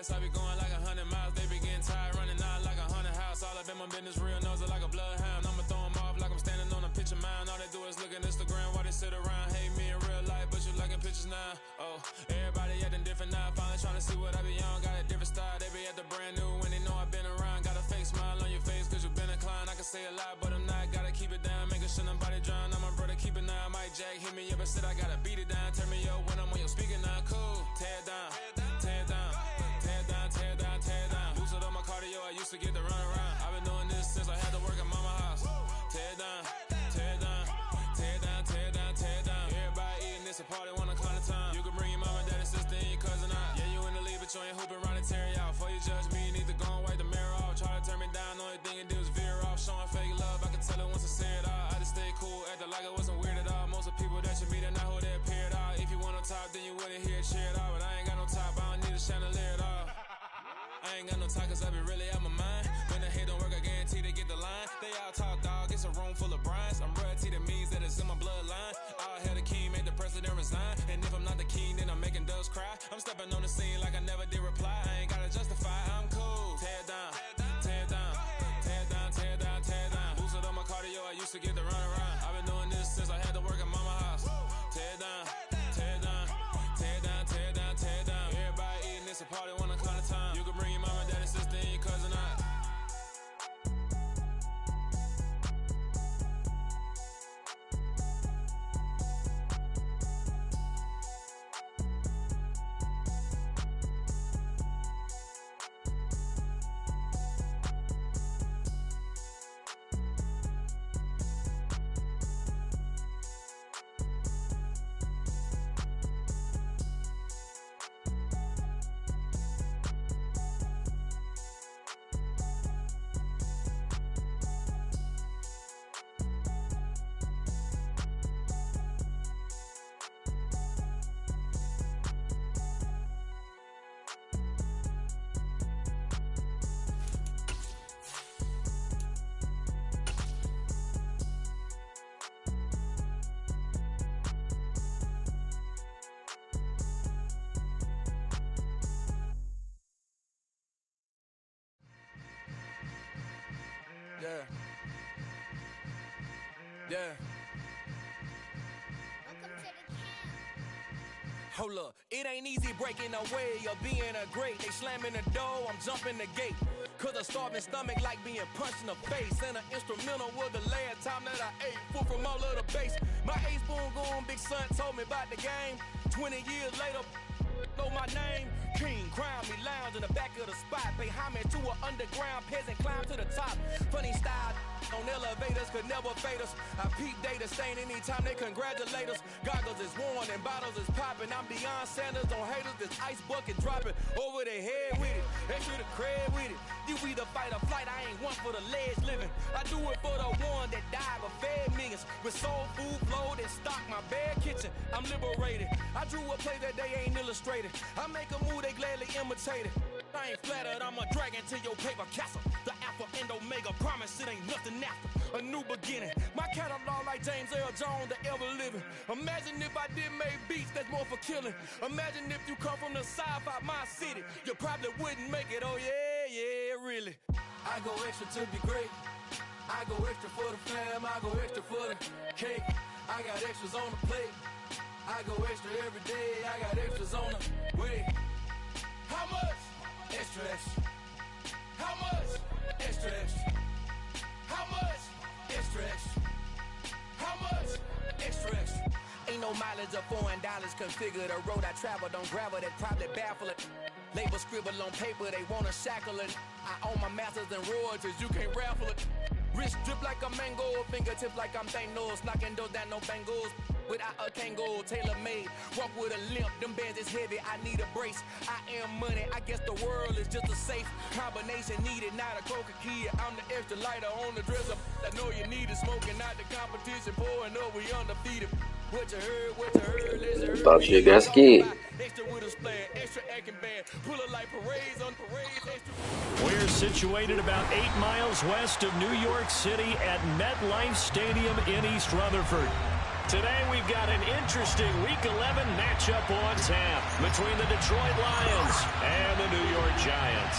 fast, I be going like 100 miles. They be getting tired, running out like a haunted house. All up in my business, real nose like a bloodhound. I'ma throw them off like I'm standing on a picture mound. All they do is look at Instagram while they sit around. Hate me in real life, but you liking pictures now. Oh, everybody acting different now. Finally trying to see what I be on. Got a different style, they be at the brand new when they know I've been around. Got a fake smile on your face cause you been inclined. I can say a lot, but I'm not. Gotta keep it down, making sure nobody drown. I'm my brother, keep it now. Mike Jack hit me up and said I gotta beat it down. Turn me up when I'm on your speaker now. Cool, tear it down, tear it down, tear it down, tear it down, tear it down. Boosted up my cardio, I used to get to run around. I've been doing this since I had to work at mama house. Tear it down, tear it down, tear it down, tear it down, tear it down. Everybody eating this a party, wanna climb the time. You can bring your mama, daddy, sister, and your cousin out. Yeah, you in the lead, but you ain't hooping around and tear out. Before you judge me, you need to go and wipe the mirror off. Try to turn me down, only thing you do is veer off. Showing fake love, I can tell it once I say it all. I just stay cool, acting like it wasn't weird at all. Most of the people that you meet are not who they appear at all. If you want on top, then you wouldn't hear it cheer at all. But I ain't got no top, I don't need a chandelier at all. I ain't got no talk cause I be really out my mind. When the hate don't work, I guarantee they get the line. They all talk dog, it's a room full of brines. I'm royalty, that means that it's in my bloodline. All hail the king, make the president resign. And if I'm not the king, then I'm making doves cry. I'm stepping on the scene like I never did reply. I ain't gotta justify, I'm cool. Tear it down, tear it down, tear it down, tear it down, tear it down. Boosted up my cardio, I used to get to run around. I've been doing this since I had to work at mama house. Tear it down, tear it down, tear it down, tear it down, tear it down. Everybody eating this a party, wanna climb the time. You can bring your mama, daddy, sister, and your cousin out. Yeah. Yeah. Welcome to the camp. Hold up, it ain't easy breaking away or being a great. They slamming the door, I'm jumping the gate. Cause a starving stomach like being punched in the face. And an instrumental was the last time that I ate. Food from all of the base. My ace boom goon, big son told me about the game. 20 years later, know my name. King, crown me, lounge in the back of the spot. Pay homage to an underground peasant, climb to the top. Funny style on elevators could never fade us. I peep data stain anytime they congratulate us. Goggles is worn and bottles is popping. I'm Deion Sanders on haters, this ice bucket dropping over their head with it. Extra the cred with it. You either fight or flight, I ain't one for the ledge living. I do it for the one that died but fed millions. With soul food flowed and stocked my bare kitchen. I'm liberated. I drew a play that they ain't illustrated. I make a move, they gladly imitate it. I ain't flattered, I'm a dragon to your paper castle. The Alpha and Omega, promise it ain't nothing after. A new beginning. My catalog like James Earl Jones, the ever living. Imagine if I did make beats that's more for killing. Imagine if you come from the sci-fi, my city. You probably wouldn't make it, oh yeah, yeah, really. I go extra to be great. I go extra for the fam, I go extra for the cake. I got extras on the plate. I go extra every day, I got extras on the way. How much? Extra, extra. How much? Extra, extra. How much? Extra, extra. How much? Extra, extra. Ain't no mileage of $4 configure the road I travel. Don't gravel, that probably baffle it. Label scribble on paper, they wanna shackle it. I own my masters and royalties, you can't raffle it. Wrist drip like a mango, fingertips like I'm Thanos. Knocking those down, no bangles. Without a Kango, tailor made. Walk with a limp, them bands is heavy, I need a brace. I am money, I guess the world is just a safe combination needed, not a coca key. I'm the extra lighter on the dresser. I know you need it, smoking out the competition, pouring up, we undefeated. What you heard, listen. Další hezký. We're situated about 8 miles west of New York City at MetLife Stadium in East Rutherford. Today we've got an interesting Week 11 matchup on tap between the Detroit Lions and the New York Giants.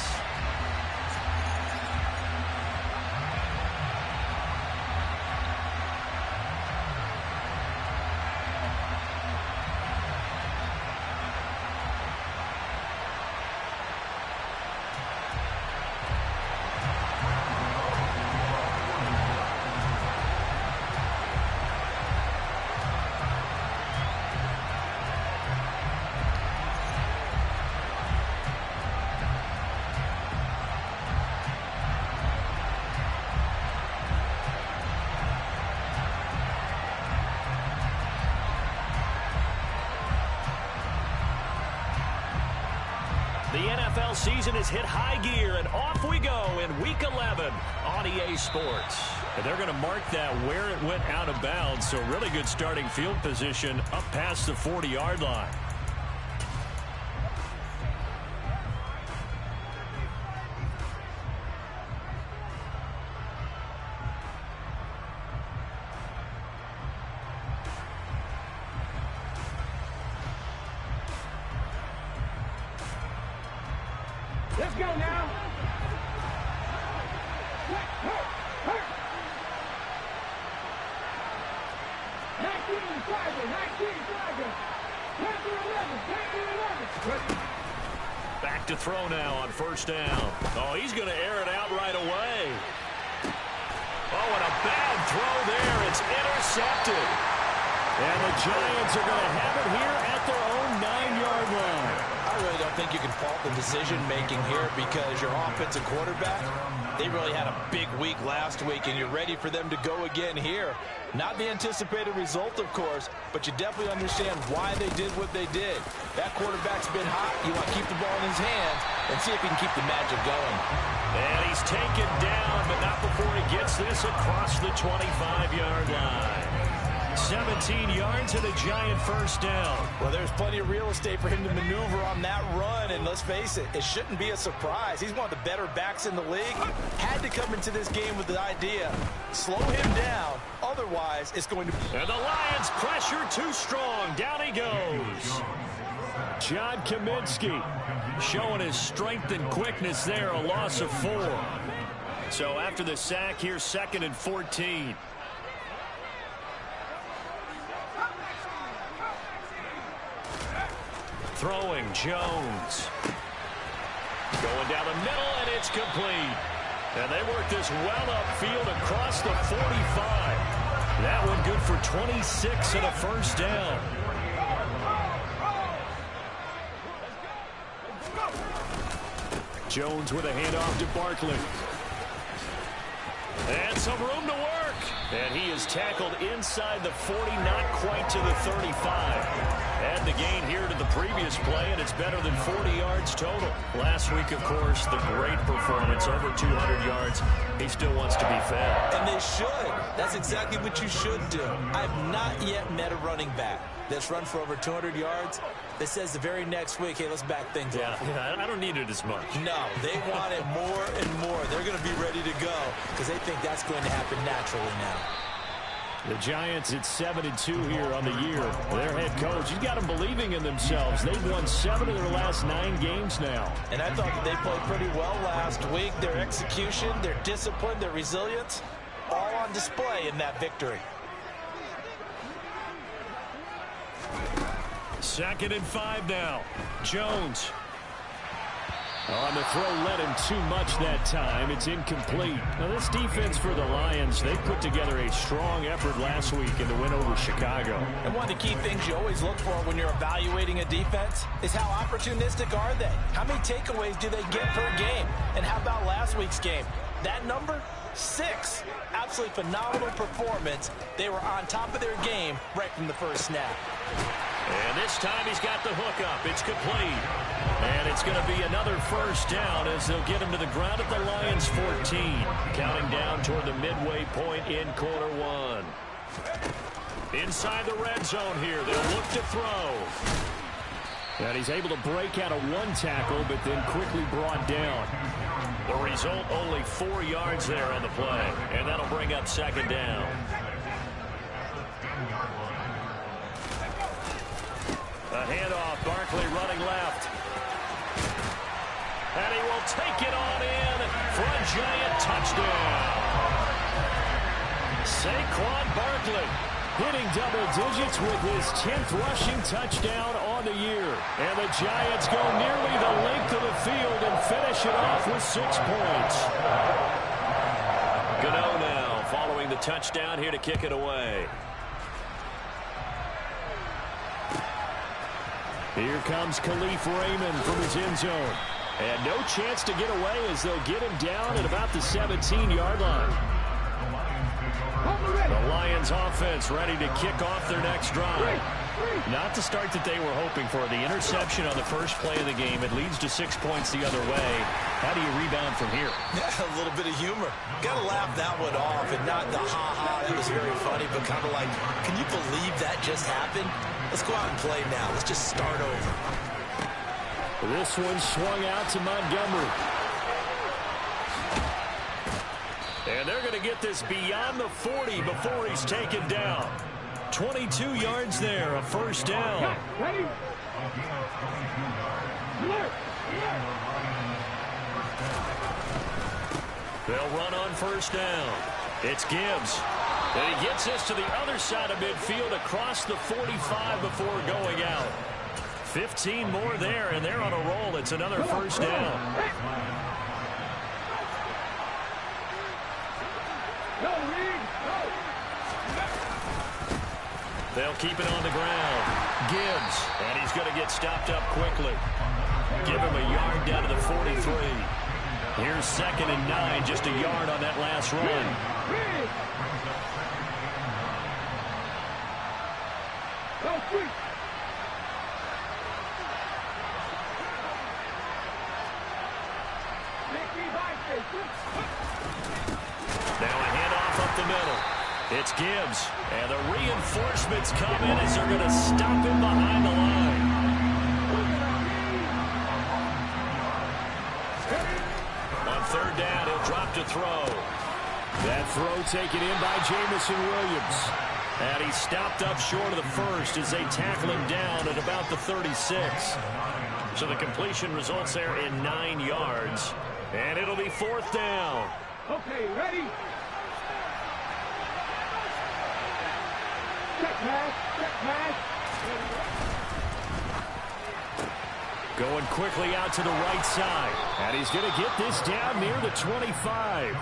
The NFL season has hit high gear, and off we go in Week 11 on EA Sports. And they're going to mark that where it went out of bounds, so really good starting field position up past the 40-yard line. Let's go now. Hurt. 19 Tiger. Panther 11. Back to throw now on first down. Oh, he's going to air it out right away. Oh, and a bad throw there. It's intercepted. And the Giants are going to have it here at their own 9-yard line. I really don't think you can fault the decision-making here because your offensive quarterback, they really had a big week last week, and you're ready for them to go again here. Not the anticipated result, of course, but you definitely understand why they did what they did. That quarterback's been hot. You want to keep the ball in his hands and see if he can keep the magic going. And he's taken down, but not before he gets this across the 25-yard line. 17 yards and a Giant first down. Well, there's plenty of real estate for him to maneuver on that run, and let's face it, it shouldn't be a surprise. He's one of the better backs in the league. Had to come into this game with the idea, slow him down, otherwise it's going to... And the Lions pressure too strong. Down he goes. John Kaminsky showing his strength and quickness there, a loss of 4. So after the sack, here's 2nd and 14. Throwing Jones. Going down the middle, and it's complete. And they work this well upfield across the 45. That one good for 26 and a first down. Jones with a handoff to Barkley. And some room to work. And he is tackled inside the 40, not quite to the 35. Add the gain here to the previous play, and it's better than 40 yards total. Last week, of course, the great performance, over 200 yards. He still wants to be fed. And they should. That's exactly what you should do. I've not yet met a running back that's run for over 200 yards that says the very next week, hey, let's back things up. Yeah, I don't need it as much. No, they want it more and more. They're going to be ready to go because they think that's going to happen naturally now. The Giants at 7-2 here on the year. Their head coach, he's got them believing in themselves. They've won 7 of their last 9 games now. And I thought that they played pretty well last week. Their execution, their discipline, their resilience, all on display in that victory. 2nd and 5 now. Jones. On the throw, led him too much that time. It's incomplete. Now, this defense for the Lions, they put together a strong effort last week in the win over Chicago. And one of the key things you always look for when you're evaluating a defense is how opportunistic are they? How many takeaways do they get per game? And how about last week's game? That number? 6. Absolutely phenomenal performance. They were on top of their game right from the first snap. And this time he's got the hook up. It's complete. And it's going to be another first down as they'll get him to the ground at the Lions 14. Counting down toward the midway point in quarter 1. Inside the red zone here. They'll look to throw. And he's able to break out of 1 tackle, but then quickly brought down. The result, only 4 yards there on the play. And that'll bring up 2nd down. handoff, Barkley running left. And he will take it on in for a Giant touchdown. Saquon Barkley hitting double digits with his 10th rushing touchdown on the year. And the Giants go nearly the length of the field and finish it off with 6 points. Gano now following the touchdown here to kick it away. Here comes Khalif Raymond from his end zone. And no chance to get away as they'll get him down at about the 17-yard line. The Lions offense ready to kick off their next drive. Not the start that they were hoping for. The interception on the first play of the game. It leads to 6 points the other way. How do you rebound from here? A little bit of humor. Got to laugh that one off, and not the ha-ha. That was very funny, but kind of like, can you believe that just happened? Let's go out and play now. Let's just start over. This one swung out to Montgomery. And they're going to get this beyond the 40 before he's taken down. 22 yards there, a first down. They'll run on first down. It's Gibbs. And he gets this to the other side of midfield across the 45 before going out. 15 more there, and they're on a roll. It's another first down. They'll keep it on the ground. Gibbs, and he's going to get stopped up quickly. Give him a yard down to the 43. Here's 2nd and 9, just a yard on that last run. Now a handoff up the middle. It's Gibbs, and the reinforcements come in as they're going to stop him behind the line. On third down, he'll drop to throw. That throw taken in by Jamison Williams. And he's stopped up short of the first as they tackle him down at about the 36. So the completion results there in 9 yards. And it'll be 4th down. Okay, ready? Check pass, check pass. Going quickly out to the right side. And he's going to get this down near the 25.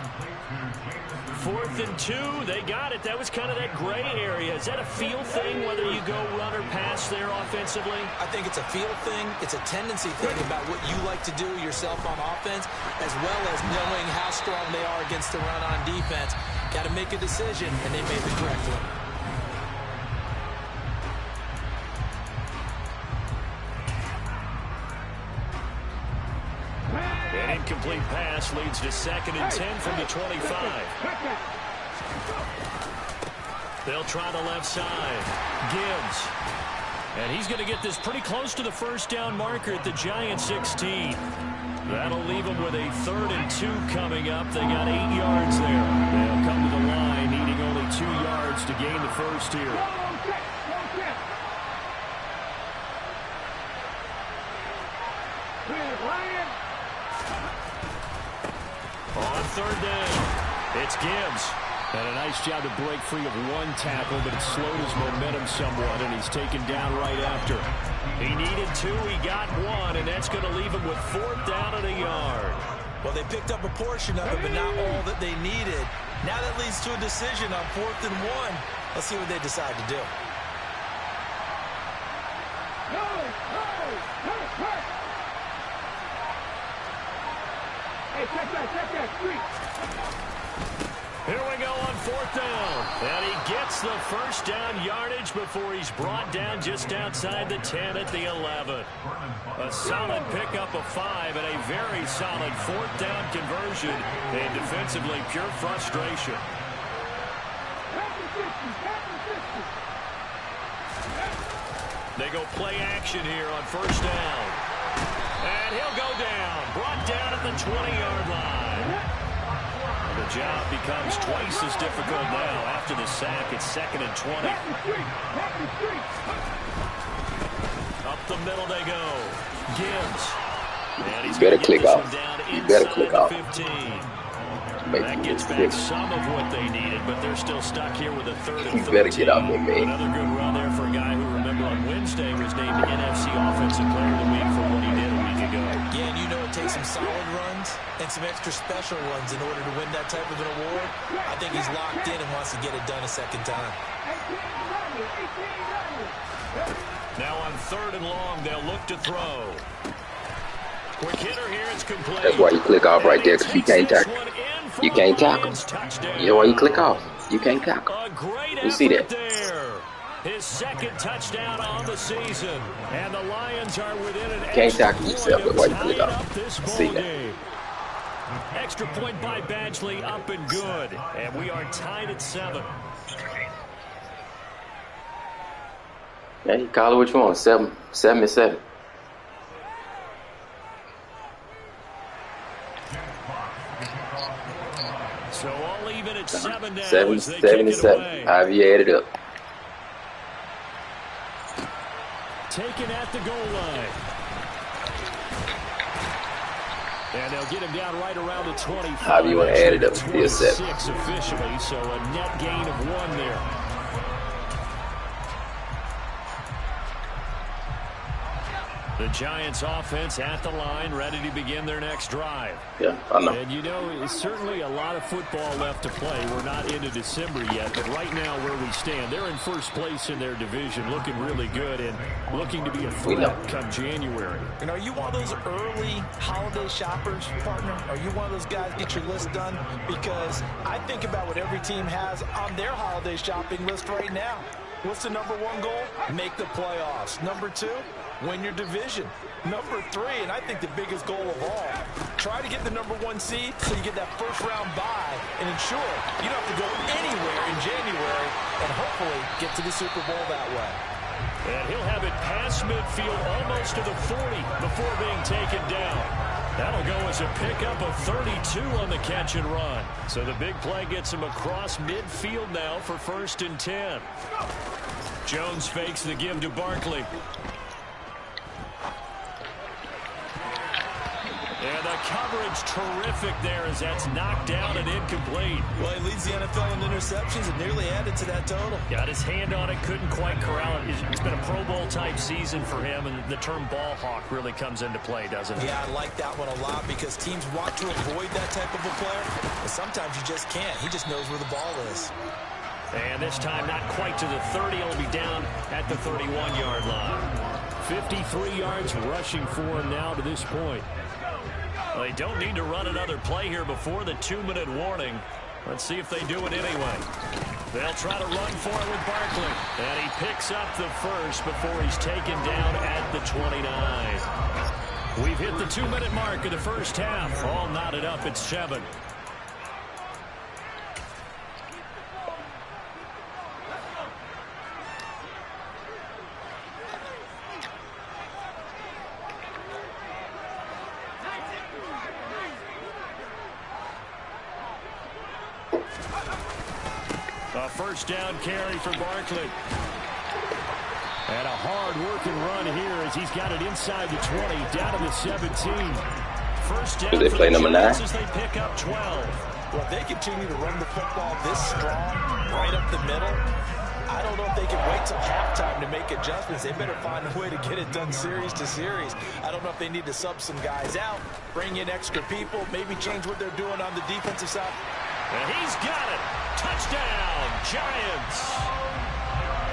4th and 2. They got it. That was kind of that gray area. Is that a feel thing, whether you go run or pass there offensively? I think it's a feel thing. It's a tendency thing about what you like to do yourself on offense, as well as knowing how strong they are against the run on defense. Got to make a decision, and they made the correct one. An incomplete pass leads to 2nd and 10 from the 25. They'll try the left side. Gibbs. And he's going to get this pretty close to the first down marker at the Giants 16. That'll leave them with a 3rd and 2 coming up. They got 8 yards there. They'll come to the line, needing only 2 yards to gain the first here. On third down, it's Gibbs. And a nice job to break free of one tackle, but it slowed his momentum somewhat, and he's taken down right after. He needed 2, he got 1, and that's going to leave him with 4th down and a yard. Well, they picked up a portion of it, but not all that they needed. Now that leads to a decision on 4th and 1. Let's see what they decide to do. Hey, check that, street. Here we go on 4th down. And he gets the first down yardage before he's brought down just outside the 10 at the 11. A solid pickup of 5 and a very solid 4th down conversion. And defensively, pure frustration. They go play action here on first down. And he'll go down. Brought down at the 20-yard line. The job becomes twice as difficult now after the sack. It's 2nd and 20. A the middle they go. Gibbs. And he's better gonna click get this off. one down You better inside click the off. 15. Make That you gets look back quick. some of what they needed, but they're still stuck here with a third and You 13. better get out there, man. Another good run there for a guy who, remember, on Wednesday was named NFC Offensive Player of the Week for what he did a week ago. Yeah, and you know it takes some solid runs and some extra special ones in order to win that type of an award. I think he's locked in and wants to get it done a second time. Now on 3rd and long, they'll look to throw. Quick hitter here, it's complete. That's why you click off right there, because you can't tackle. You can't tackle. You know why you click off? You can't tackle. You see that? There. His second touchdown on the season. And the Lions are within an Can't tackle yourself. That's why you click off. See that? Extra point by Badgley, up and good. And we are tied at 7. Yeah, you call it what you want. 7 and 7. So all even at 7 now. 7 and 7. However you add it up. Taken at the goal line. And they'll get him down right around the 25. However you want to add it up, still 7. Officially, so a net gain of 1 there. The Giants offense at the line, ready to begin their next drive. Yeah, I know. And you know, it's certainly a lot of football left to play. We're not into December yet, but right now where we stand, they're in first place in their division, looking really good and looking to be a threat come January. And are you one of those early holiday shoppers, partner? Are you one of those guys get your list done? Because I think about what every team has on their holiday shopping list right now. What's the number 1 goal? Make the playoffs. Number 2, win your division. Number 3, and I think the biggest goal of all, try to get the number 1 seed so you get that first-round bye and ensure you don't have to go anywhere in January and hopefully get to the Super Bowl that way. And he'll have it past midfield almost to the 40 before being taken down. That'll go as a pickup of 32 on the catch and run. So the big play gets him across midfield now for 1st and 10. Jones fakes the give to Barkley. And the coverage terrific there as that's knocked down and incomplete. Well, he leads the NFL in interceptions and nearly added to that total. Got his hand on it, couldn't quite corral it. It's been a Pro Bowl type season for him, and the term ball hawk really comes into play, doesn't it? Yeah, I like that one a lot because teams want to avoid that type of a player, but sometimes you just can't. He just knows where the ball is. And this time not quite to the 30. It'll be down at the 31-yard line. 53 yards rushing for him now to this point. Well, they don't need to run another play here before the 2-minute warning. Let's see if they do it anyway. They'll try to run for it with Barkley. And he picks up the first before he's taken down at the 29. We've hit the 2-minute mark of the first half. All knotted up at 7. A first down carry for Barkley. And a hard-working run here as he's got it inside the 20, down to the 17. First down. Do they play number 9? As they pick up 12. Well, if they continue to run the football this strong, right up the middle, I don't know if they can wait till halftime to make adjustments. They better find a way to get it done series to series. I don't know if they need to sub some guys out, bring in extra people, maybe change what they're doing on the defensive side. And he's got it. Touchdown, Giants.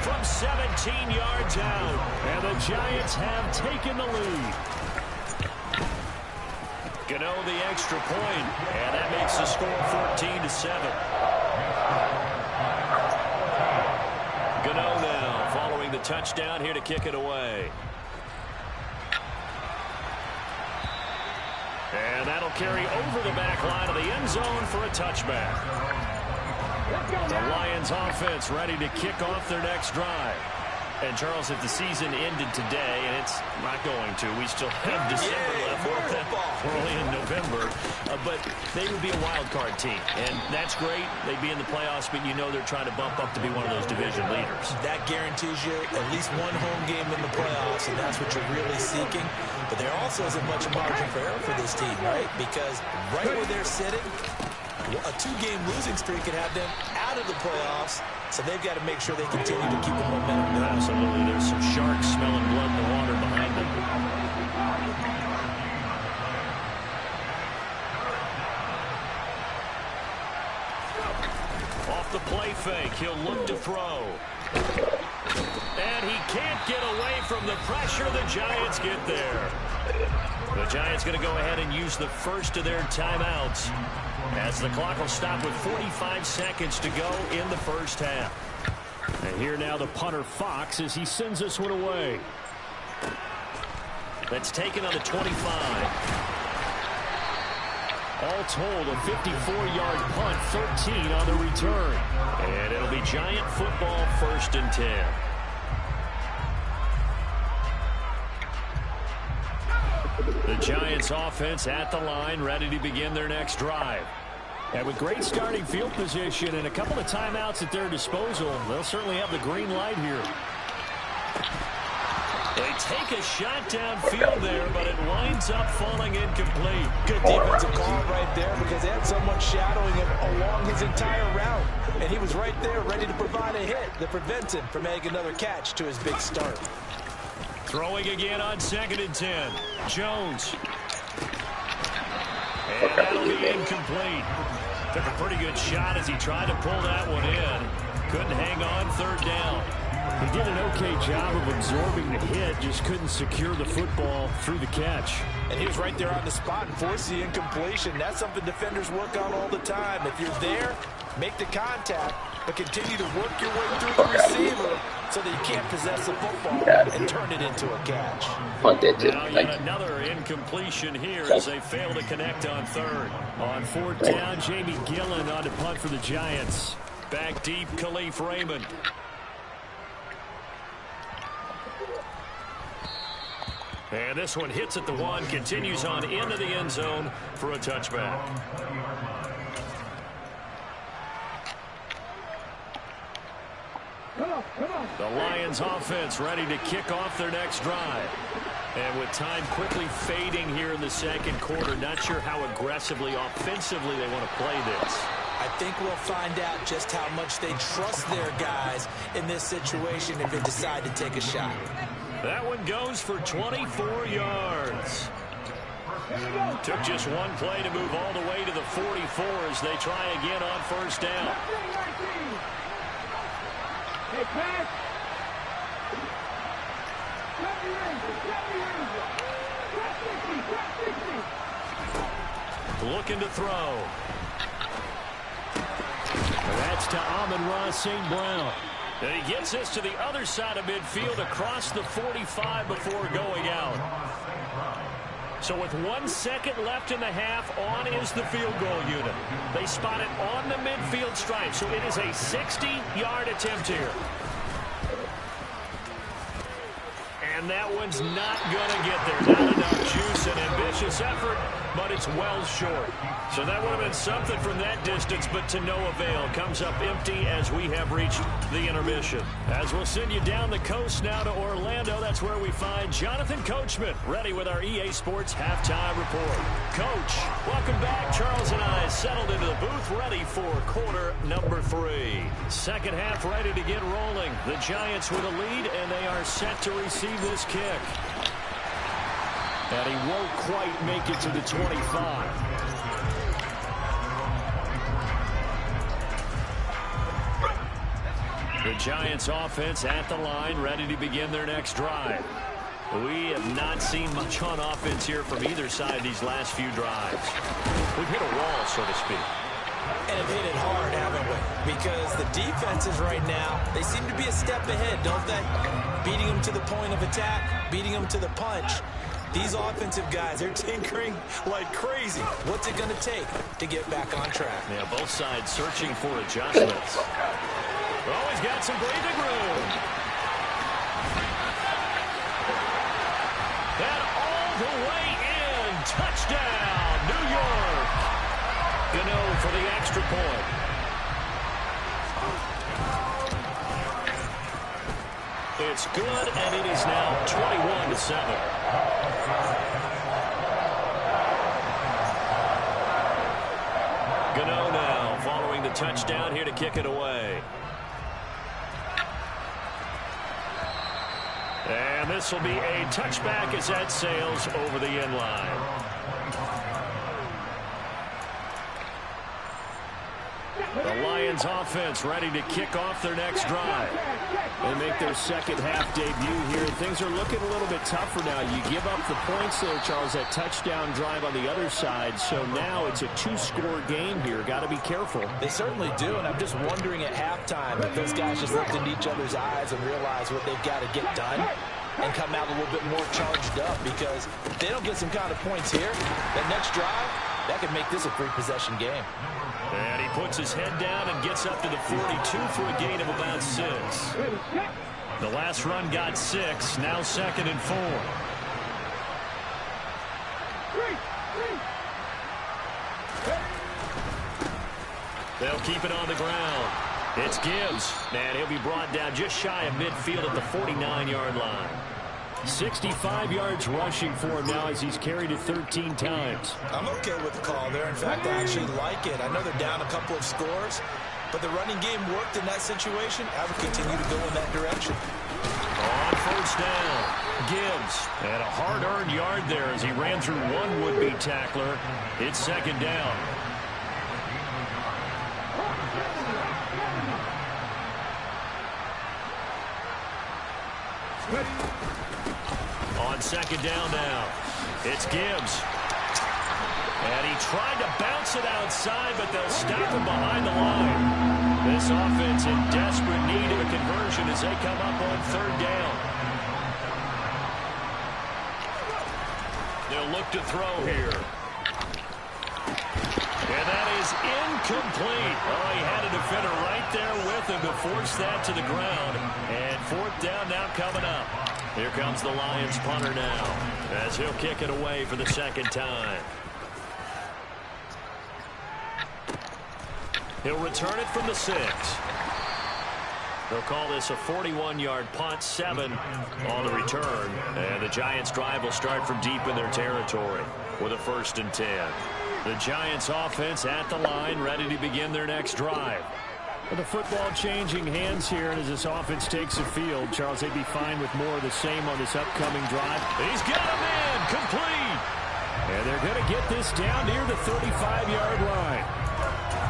From 17 yards out. And the Giants have taken the lead. Gano the extra point, and that makes the score 14-7. Gano now following the touchdown here to kick it away. And that'll carry over the back line of the end zone for a touchback. The Lions offense ready to kick off their next drive. And, Charles, if the season ended today, and it's not going to, we still have December left. We're only in November. But they would be a wild card team. And that's great. They'd be in the playoffs, but you know they're trying to bump up to be one of those division leaders. That guarantees you at least one home game in the playoffs, and that's what you're really seeking. But there also isn't much margin for error for this team, right? Because right where they're sitting, a 2-game losing streak could have them out of the playoffs. So they've got to make sure they continue to keep the momentum going. Absolutely. There's some sharks smelling blood in the water behind them. Off the play fake, he'll look to throw. And he can't get away from the pressure. The Giants get there. The Giants going to go ahead and use the first of their timeouts, as the clock will stop with 45 seconds to go in the first half. And here now the punter Fox as he sends this one away. That's taken on the 25. All told, a 54-yard punt, 13 on the return. And it'll be Giant football, 1st and 10. The Giants offense at the line, ready to begin their next drive. And with great starting field position and a couple of timeouts at their disposal, they'll certainly have the green light here. They take a shot downfield there, but it winds up falling incomplete. Good defensive call right there, because they had someone shadowing him along his entire route. And he was right there ready to provide a hit that prevents him from making another catch to his big start. Throwing again on 2nd and 10. Jones. And that'll be incomplete. Took a pretty good shot as he tried to pull that one in. Couldn't hang on 3rd down. He did an okay job of absorbing the hit, just couldn't secure the football through the catch. And he was right there on the spot and forced the incompletion. That's something defenders work on all the time. If you're there, make the contact, but continue to work your way through the receiver so that you can't possess the football and turn it into a catch. Now yet another incompletion here as they fail to connect on 3rd. On 4th down, Jamie Gillen on to punt for the Giants. Back deep, Khalif Raymond. And this one hits at the 1, continues on into the end zone for a touchback. The Lions offense ready to kick off their next drive. And with time quickly fading here in the 2nd quarter, not sure how aggressively, offensively they want to play this. I think we'll find out just how much they trust their guys in this situation if they decide to take a shot. That one goes for 24 yards. Took just one play to move all the way to the 44 as they try again on 1st down. Hey, pass. Looking to throw. That's to Amon-Ra St. Brown. And he gets this to the other side of midfield across the 45 before going out. So with 1 second left in the half, on is the field goal unit. They spot it on the midfield stripe, so it is a 60-yard attempt here. And that one's not going to get there. Not enough juice, an ambitious effort, but it's well short. So that would have been something from that distance, but to no avail. Comes up empty as we have reached the intermission. As we'll send you down the coast now to Orlando, that's where we find Jonathan Coachman, ready with our EA Sports Halftime Report. Coach, welcome back. Charles and I settled into the booth, ready for quarter number 3. Second half ready to get rolling. The Giants with a lead, and they are set to receive this kick. And he won't quite make it to the 25. The Giants offense at the line, ready to begin their next drive. We have not seen much on offense here from either side these last few drives. We've hit a wall, so to speak. And have hit it hard, haven't we? Because the defenses right now, they seem to be a step ahead, don't they? Beating them to the point of attack, beating them to the punch. These offensive guys, they're tinkering like crazy. What's it going to take to get back on track? Yeah, both sides searching for adjustments. Oh, he's got some breathing room. for the extra point. It's good, and it is now 21-7. Gano now following the touchdown here to kick it away. And this will be a touchback as that sails over the end line. The Lions offense ready to kick off their next drive. They make their second half debut here. Things are looking a little bit tougher now. You give up the points there, Charles, that touchdown drive on the other side. So now it's a two-score game here. Got to be careful. They certainly do, and I'm just wondering at halftime if those guys just looked into each other's eyes and realize what they've got to get done and come out a little bit more charged up, because if they don't get some kind of points here, that next drive, that could make this a three-possession game. And he puts his head down and gets up to the 42 for a gain of about 6. The last run got 6, now 2nd and 4. They'll keep it on the ground. It's Gibbs, and he'll be brought down just shy of midfield at the 49-yard line. 65 yards rushing for him now as he's carried it 13 times. I'm okay with the call there. In fact, I actually like it. I know they're down a couple of scores, but the running game worked in that situation. I would continue to go in that direction. On first down, Gibbs. And a hard-earned yard there as he ran through one would-be tackler. It's 2nd down. On 2nd down now, it's Gibbs. And he tried to bounce it outside, but they'll stop him behind the line. This offense in desperate need of a conversion as they come up on 3rd down. They'll look to throw here. And that is incomplete. Oh, he had a defender right there with him to force that to the ground. And 4th down now coming up. Here comes the Lions punter now as he'll kick it away for the 2nd time. He'll return it from the 6. They'll call this a 41-yard punt, 7 on the return. And the Giants' drive will start from deep in their territory with a 1st and 10. The Giants' offense at the line, ready to begin their next drive. With the football changing hands here, and as this offense takes the field, Charles, they'd be fine with more of the same on this upcoming drive. He's got him in, complete. And they're going to get this down near the 35-yard line.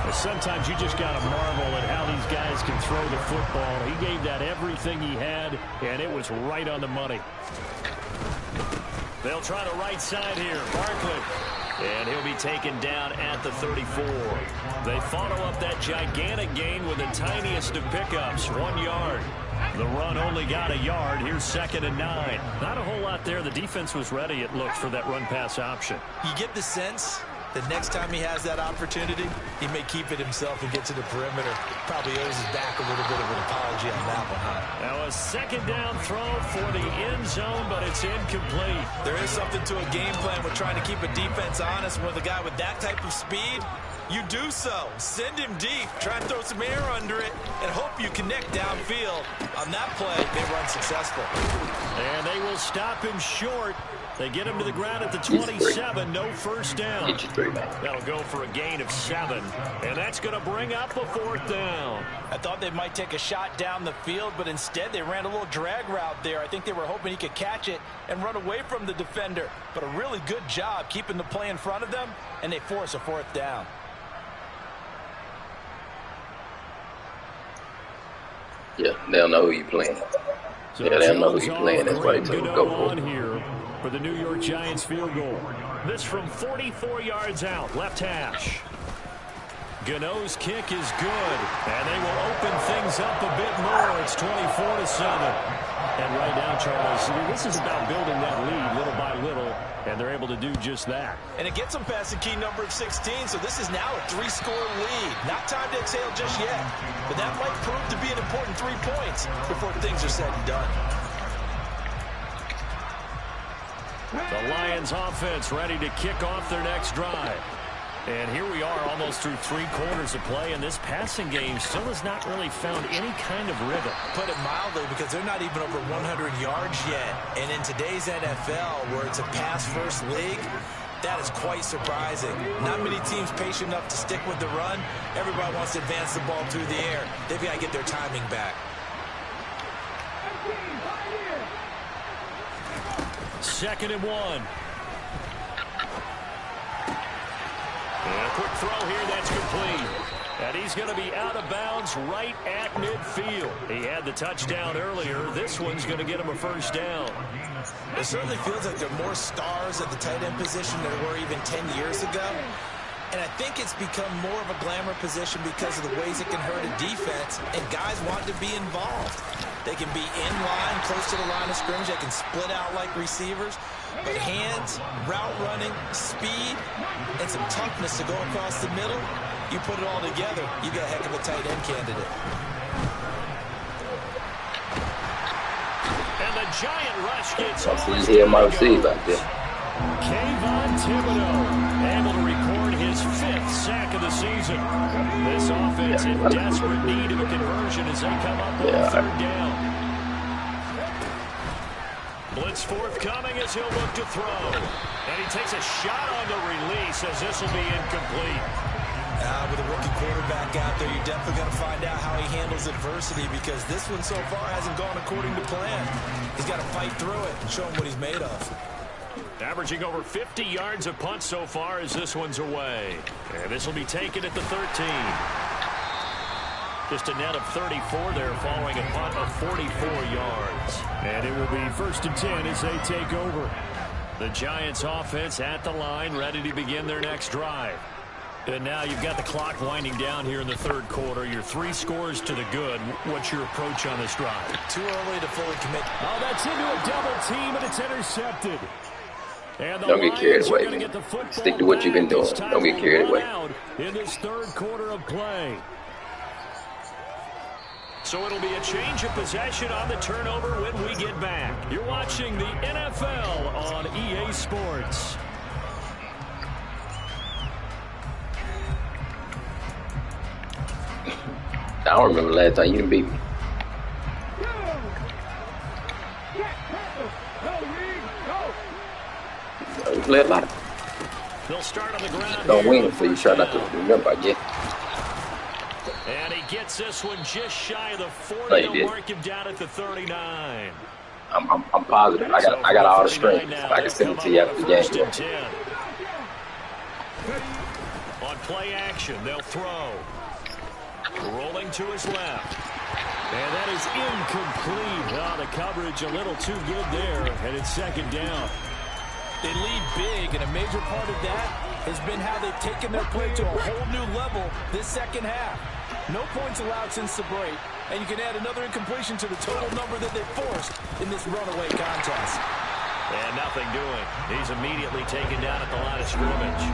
Well, sometimes you just got to marvel at how these guys can throw the football. He gave that everything he had, and it was right on the money. They'll try the right side here. Barkley. And he'll be taken down at the 34. They follow up that gigantic gain with the tiniest of pickups, 1 yard. The run only got a yard. Here's 2nd and 9. Not a whole lot there. The defense was ready, it looked, for that run-pass option. You get the sense that next time he has that opportunity, he may keep it himself and get to the perimeter. Probably owes his back a little bit of an apology on that one, huh? Now a 2nd down throw for the end zone, but it's incomplete. There is something to a game plan with trying to keep a defense honest. With a guy with that type of speed, you do so. Send him deep. Try and throw some air under it and hope you connect downfield. On that play, they run successful. And they will stop him short. They get him to the ground at the 27. No 1st down. That'll go for a gain of 7. And that's going to bring up a 4th down. I thought they might take a shot down the field, but instead they ran a little drag route there. I think they were hoping he could catch it and run away from the defender. But a really good job keeping the play in front of them, and they force a 4th down. Yeah, they'll know who you're playing. So yeah, they'll know who you're playing. That's why they told him to go for it. Here for the New York Giants field goal. This from 44 yards out, left hash. Gano's kick is good, and they will open things up a bit more. It's 24-7. And right now, Charles, this is about building that lead little by little, and they're able to do just that. And it gets them past the key number of 16, so this is now a 3-score lead. Not time to exhale just yet, but that might prove to be an important 3 points before things are said and done. The Lions offense ready to kick off their next drive. And here we are almost through 3 quarters of play, and this passing game still has not really found any kind of rhythm. Put it mildly, because they're not even over 100 yards yet. And in today's NFL, where it's a pass-first league, that is quite surprising. Not many teams patient enough to stick with the run. Everybody wants to advance the ball through the air. They've got to get their timing back. 2nd and 1. And a quick throw here, that's complete. And he's going to be out of bounds right at midfield. He had the touchdown earlier. This one's going to get him a first down. It certainly feels like there are more stars at the tight end position than there were even 10 years ago. And I think it's become more of a glamour position because of the ways it can hurt a defense, and guys want to be involved. They can be in line, close to the line of scrimmage. They can split out like receivers. But hands, route running, speed, and some toughness to go across the middle, you put it all together, you got a heck of a tight end candidate. And the giant rush gets I see him on receive out there. Kayvon Thibodeau able to record his 5th sack of the season. This offense in desperate need of a conversion as they come up with a 3rd down. Blitz forthcoming as he'll look to throw. And he takes a shot on the release as this will be incomplete. With a rookie quarterback out there, you're definitely going to find out how he handles adversity, because this one so far hasn't gone according to plan. He's got to fight through it and show him what he's made of. Averaging over 50 yards a punt so far as this one's away. And this will be taken at the 13. Just a net of 34 there following a punt of 44 yards. And it will be 1st and 10 as they take over. The Giants offense at the line, ready to begin their next drive. And now you've got the clock winding down here in the 3rd quarter. You're 3 scores to the good. What's your approach on this drive? Too early to fully commit. Oh, that's into a double team, and it's intercepted. And Don't get carried away, man. Stick to what you've been doing. Don't get carried away. In this 3rd quarter of play. So it'll be a change of possession on the turnover when we get back. You're watching the NFL on EA Sports. I don't remember the last time you beat me. You play a lot. They'll start on the ground. Don't win until you try not to remember, I guess. And he gets this one just shy of the 40. No, mark him down at the 39. I'm positive. I got all the strength. I can send it to you after the game. On play action, they'll throw. Rolling to his left. And that is incomplete. Oh, the coverage a little too good there. And it's 2nd down. They lead big, and a major part of that has been how they've taken their play to a whole new level this 2nd half. No points allowed since the break, and you can add another incompletion to the total number that they forced in this runaway contest. And nothing doing. He's immediately taken down at the line of scrimmage.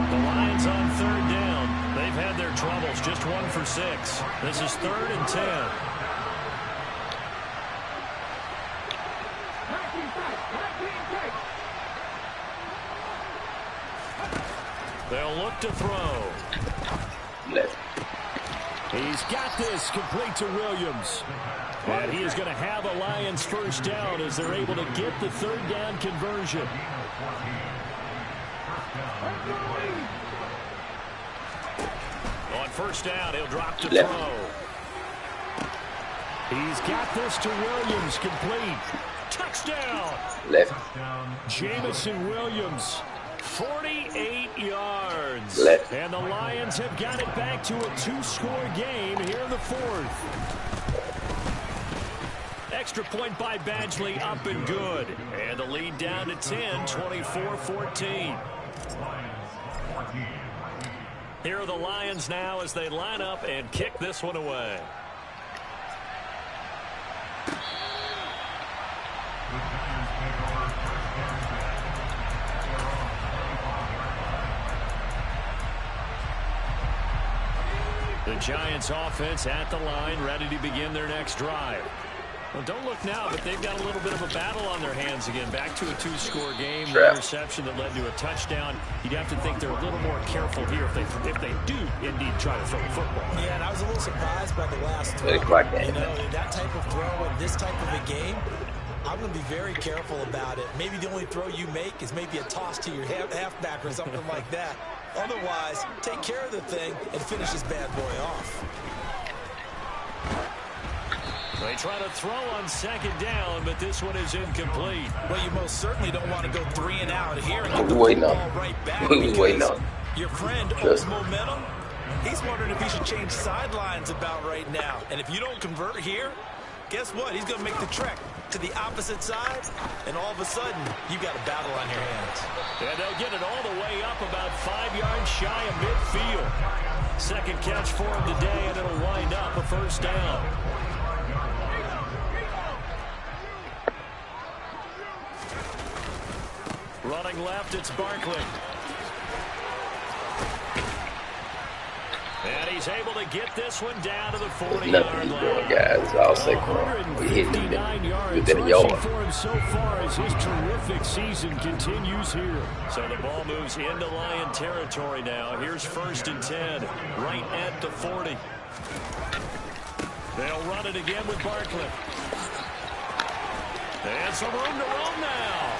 The Lions on 3rd down. They've had their troubles, just 1 for 6. This is 3rd and 10. They'll look to throw. Left. He's got this complete to Williams. And he is going to have a Lions 1st down as they're able to get the 3rd down conversion. On 1st down, he'll drop to Left. throw. He's got this to Williams, complete. Touchdown! Left. Jamison Williams, 48 yards. Left. and the Lions have got it back to a 2-score game here in the 4th. Extra point by Badgley, up and good. And the lead down to 10, 24-14. Here are the Lions now as they line up and kick this one away. The Giants offense at the line, ready to begin their next drive. Well, don't look now, but they've got a little bit of a battle on their hands again. Back to a 2-score game. The interception that led to a touchdown. You'd have to think they're a little more careful here if they do indeed try to throw the football. Yeah, and I was a little surprised by the last throw. You know, that type of throw in this type of a game, I'm going to be very careful about it. Maybe the only throw you make is maybe a toss to your halfback or something like that. Otherwise, take care of the thing and finish this bad boy off. They try to throw on second down, but this one is incomplete. Well, you most certainly don't want to go 3 and out here and get the football right back. Waiting on. Your friend owes momentum. He's wondering if he should change sidelines about right now. And if you don't convert here, guess what? He's going to make the trek to the opposite side, and all of a sudden, you've got a battle on your hands. And they'll get it all the way up about 5 yards shy of midfield. Second catch for him today, and it'll wind up a first down. Running left, it's Barkley. And he's able to get this one down to the 40-yard line. Guys, I'll say we hit him within a yard. For him so far as his terrific season continues here. So the ball moves into Lion territory now. Here's 1st and 10, right at the 40. They'll run it again with Barkley. And some room to roam now.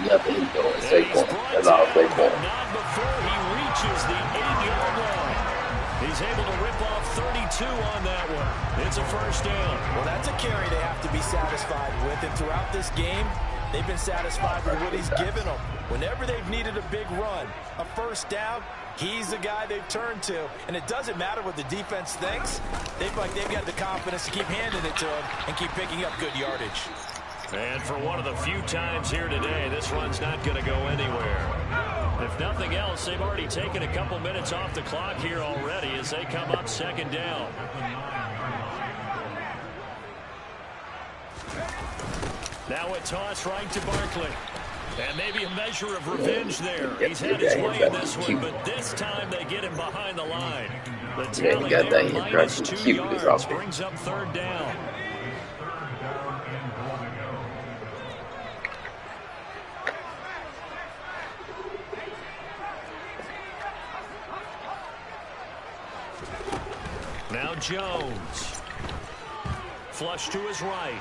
Nothing he's doing. Saquon. That's all Saquon. Not before he reaches the 8-yard line. He's able to rip off 32 on that one. It's a first down. Well, that's a carry they have to be satisfied with. And throughout this game, they've been satisfied with what he's given them. Whenever they've needed a big run, a first down, he's the guy they've turned to. And it doesn't matter what the defense thinks. They've got the confidence to keep handing it to him and keep picking up good yardage. And for one of the few times here today, this run's not going to go anywhere. If nothing else, they've already taken a couple minutes off the clock here already as they come up second down. Now a toss right to Barkley. And maybe a measure of revenge there. He's had his way in this one, but this time they get him behind the line. The tally there, minus 2 yards, brings up third down. Now Jones. Flush to his right.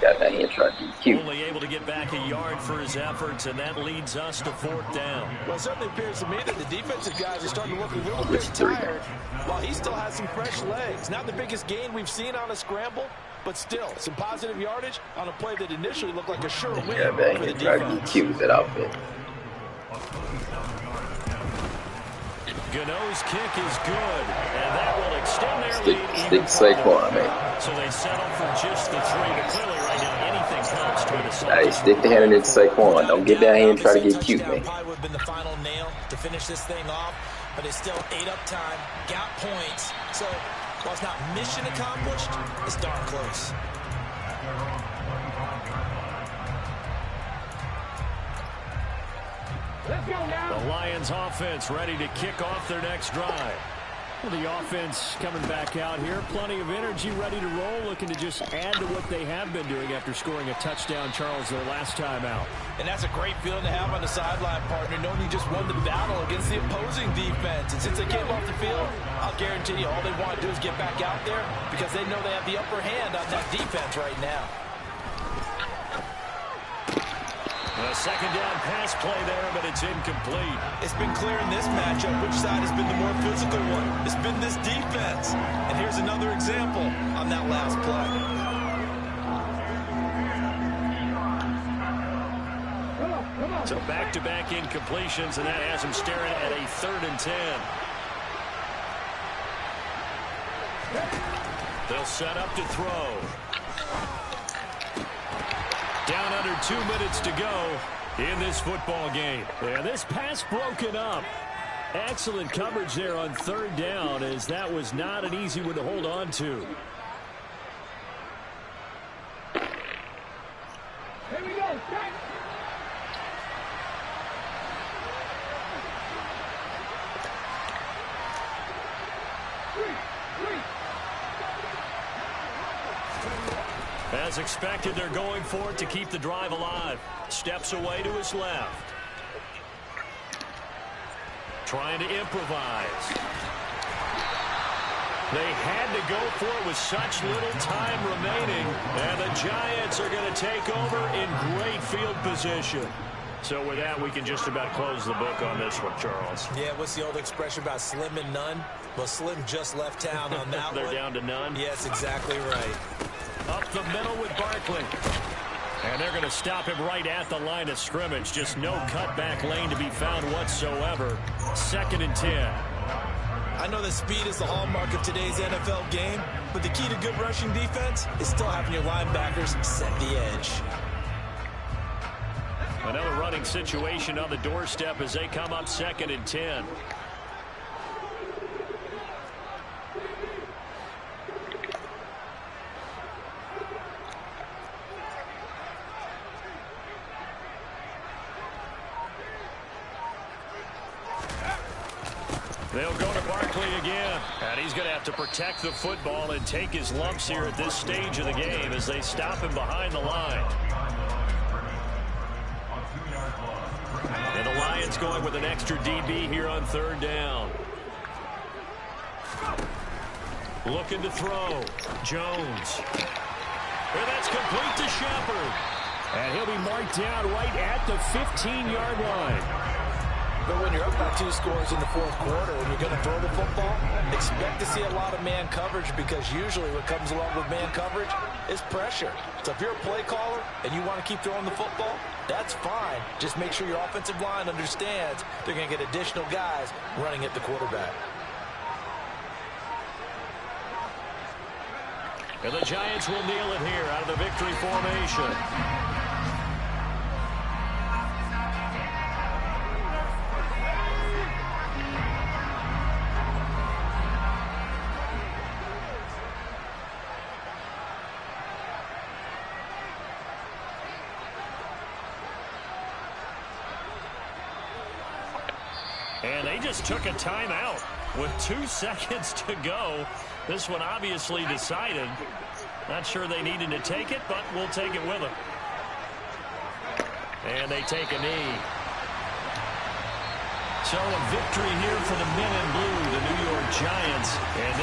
Got that hand trying to be cute. Only able to get back a yard for his efforts, and that leads us to 4th down. Well, it certainly appears to me that the defensive guys are starting to look a little bit tired, while he still has some fresh legs. Not the biggest gain we've seen on a scramble, but still, some positive yardage on a play that initially looked like a sure win for the defense. Trying to be cute with that outfit. Gano's kick is good, and that will extend their lead. Stick Saquon, man. So they settle for just the 3, but clearly right now anything counts trying to solve. Hey, stick the hand in Saquon. Don't get down here and try to get cute, man. Probably would have been the final nail to finish this thing off, but it's still ate up time, got points. So while it's not mission accomplished, it's darn close. The Lions offense ready to kick off their next drive. Well, the offense coming back out here. Plenty of energy, ready to roll, looking to just add to what they have been doing after scoring a touchdown, Charles, their last time out. And that's a great feeling to have on the sideline, partner, knowing you just won the battle against the opposing defense. And since they came off the field, I'll guarantee you all they want to do is get back out there because they know they have the upper hand on that defense right now. A second down pass play there, but it's incomplete. It's been clear in this matchup which side has been the more physical one. It's been this defense. And here's another example on that last play. So back-to-back incompletions, and that has him staring at a 3rd and 10. They'll set up to throw. Down under 2 minutes to go in this football game. And this pass broken up. Excellent coverage there on 3rd down, as that was not an easy one to hold on to. Here we go. Set. As expected, they're going for it to keep the drive alive. Steps away to his left. Trying to improvise. They had to go for it with such little time remaining. And the Giants are going to take over in great field position. So with that, we can just about close the book on this one, Charles. Yeah, what's the old expression about slim and none? Well, Slim just left town on that They're one. down to none? Yes, exactly right. Up the middle with Barkley. And they're going to stop him right at the line of scrimmage. Just no cutback lane to be found whatsoever. 2nd and 10. I know that speed is the hallmark of today's NFL game, but the key to good rushing defense is still having your linebackers set the edge. Another running situation on the doorstep as they come up 2nd and 10. They'll go to Barkley again. And he's going to have to protect the football and take his lumps here at this stage of the game as they stop him behind the line. And the Lions going with an extra DB here on 3rd down. Looking to throw. Jones. And that's complete to Shepard. And he'll be marked down right at the 15-yard line. But when you're up by 2 scores in the 4th quarter and you're going to throw the football, expect to see a lot of man coverage because usually what comes along with man coverage is pressure. So if you're a play caller and you want to keep throwing the football, that's fine. Just make sure your offensive line understands they're going to get additional guys running at the quarterback. And the Giants will kneel it here out of the victory formation. And they just took a timeout with 2 seconds to go. This one obviously decided. Not sure they needed to take it, but we'll take it with them. And they take a knee. So a victory here for the men in blue, the New York Giants. And